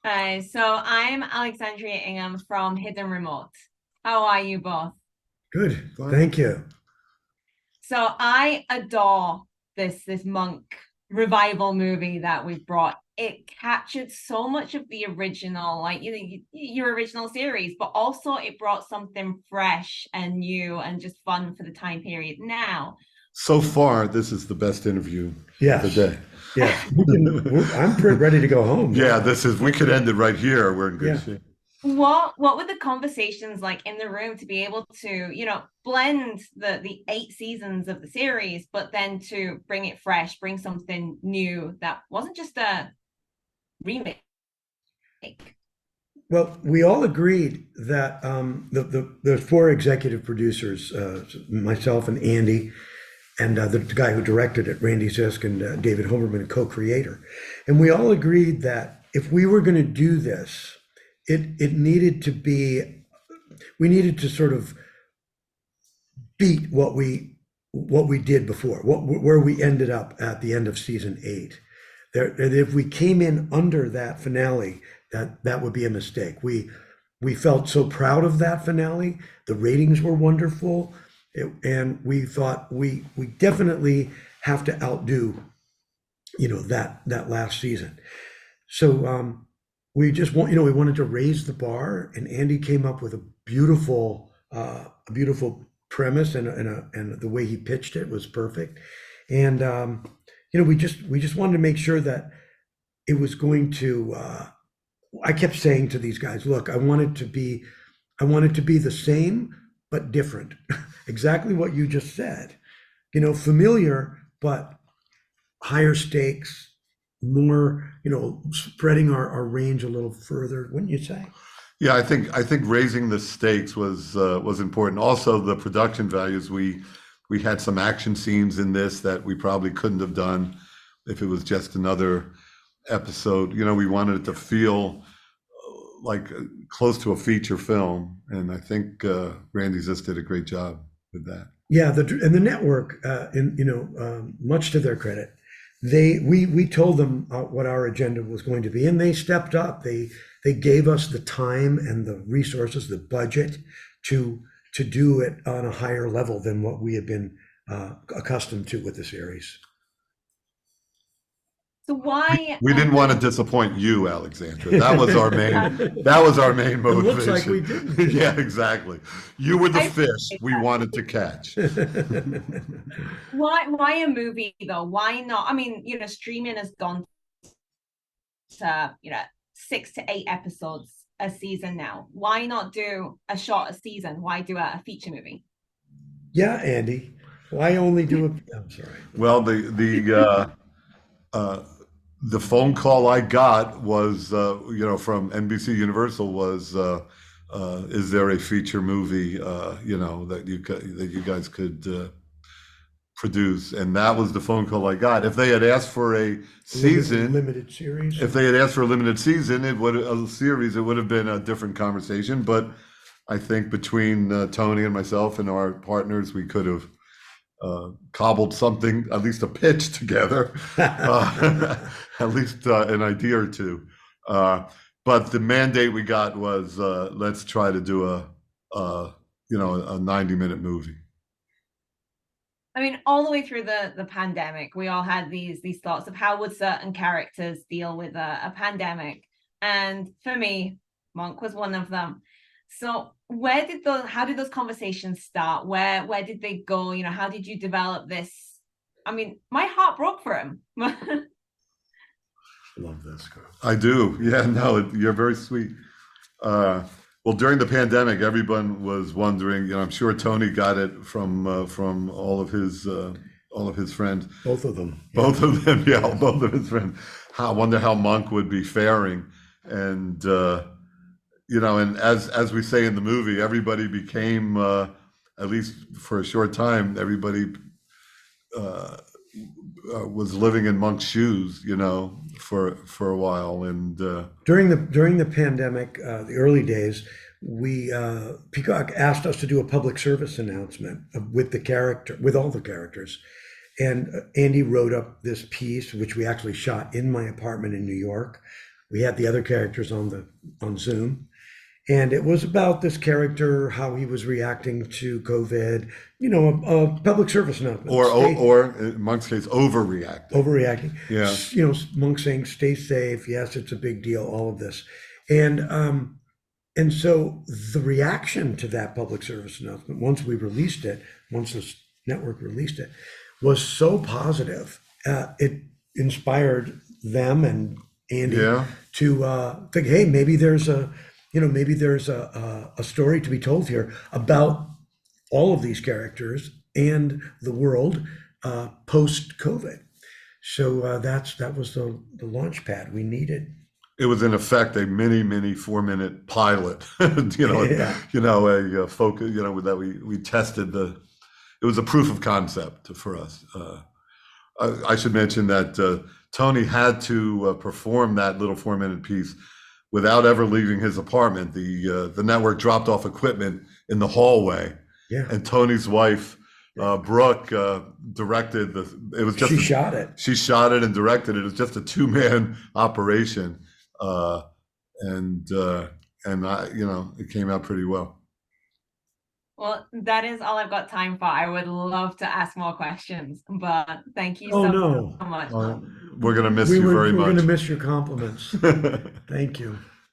So I'm Alexandria Ingham from Hidden Remote. How are you both? Good. Thank you. So I adore this monk revival movie that we brought. It captured so much of the original, like your original series, but also it brought something fresh and new and just fun for the time period now. So far, this is the best interview of the Yes. day. Yes. I'm pretty ready to go home Yeah, now. this is, we could end it right here. We're in good Yeah. shape. What were the conversations like in the room to be able to, blend the 8 seasons of the series, but then to bring it fresh, bring something new that wasn't just a remake? Well, we all agreed that the four executive producers, myself and Andy, and the guy who directed it, Randy Zisk and David Homerman, co-creator, and we all agreed that if we were going to do this, it needed to be, we needed to sort of beat what we did before, where we ended up at the end of season 8. There, if we came in under that finale, that would be a mistake. We felt so proud of that finale. The ratings were wonderful, and we thought we definitely have to outdo that last season. So we just we wanted to raise the bar, and Andy came up with a beautiful premise, and the way he pitched it was perfect. And we just wanted to make sure that it was going to. I kept saying to these guys, look, I want it to be the same but different. Exactly what you just said. Familiar but higher stakes, more, spreading our range a little further, wouldn't you say? Yeah, I think raising the stakes was important. Also, the production values. We had some action scenes in this that we probably couldn't have done if it was just another episode. We wanted it to feel like close to a feature film, and I think Randy just did a great job with that. Yeah, and the network, much to their credit, we told them what our agenda was going to be, and they stepped up. They gave us the time and the resources, the budget to do it on a higher level than what we had been accustomed to with the series. So why We didn't want to disappoint you, Alexandra. That was our main It looks like we motivation. didn't. Yeah, exactly. You were the I fish we wanted to catch. why a movie though? Why not? I mean, streaming has gone to 6 to 8 episodes a season now. Why not do a shorter season? Why do a feature movie? Yeah, Andy. Why only do a? I'm sorry. Well, uh, the phone call I got was, from NBC Universal was, is there a feature movie, that you guys could produce? And that was the phone call I got. If they had asked for a season, Limited series. if they had asked for a limited season, a series, it would have been a different conversation. But I think between Tony and myself and our partners, we could have cobbled something, at least a pitch together, at least an idea or two. But the mandate we got was, let's try to do a 90-minute movie. I mean, all the way through the pandemic, we all had these thoughts of how would certain characters deal with a pandemic. And for me, Monk was one of them. So how did those conversations start? Where did they go? How did you develop this? I mean, my heart broke for him. Love this girl. I do. Yeah, no, you're very sweet. Well, during the pandemic, everyone was wondering. I'm sure Tony got it from all of his friends. Both of them. Yeah. Both of them, yeah, both of his friends. I wonder how Monk would be faring, and and as we say in the movie, everybody became, at least for a short time, everybody was living in Monk's shoes, for a while, and During the pandemic, the early days, we Peacock asked us to do a public service announcement with all the characters, and Andy wrote up this piece, which we actually shot in my apartment in New York, We had the other characters on Zoom. And it was about this character, how he was reacting to COVID, a public service announcement. Or in Monk's case, overreacting. Overreacting. Yeah. Monk saying, stay safe. Yes, it's a big deal, all of this. And so the reaction to that public service announcement, once this network released it, was so positive. It inspired them and Andy to think, hey, maybe there's a story to be told here about all of these characters and the world post-COVID. So that was the launch pad we needed. It was in effect a mini 4-minute pilot, a focus, that we tested it was a proof of concept for us. I should mention that Tony had to perform that little 4-minute piece without ever leaving his apartment. The network dropped off equipment in the hallway, and Tony's wife, Brooke, directed it was just she shot it. She shot it and directed it. It was just a 2-man operation, and it came out pretty well. Well, that is all I've got time for. I would love to ask more questions, but thank you so much. We're going to miss you very much. We're going to miss your compliments. Thank you.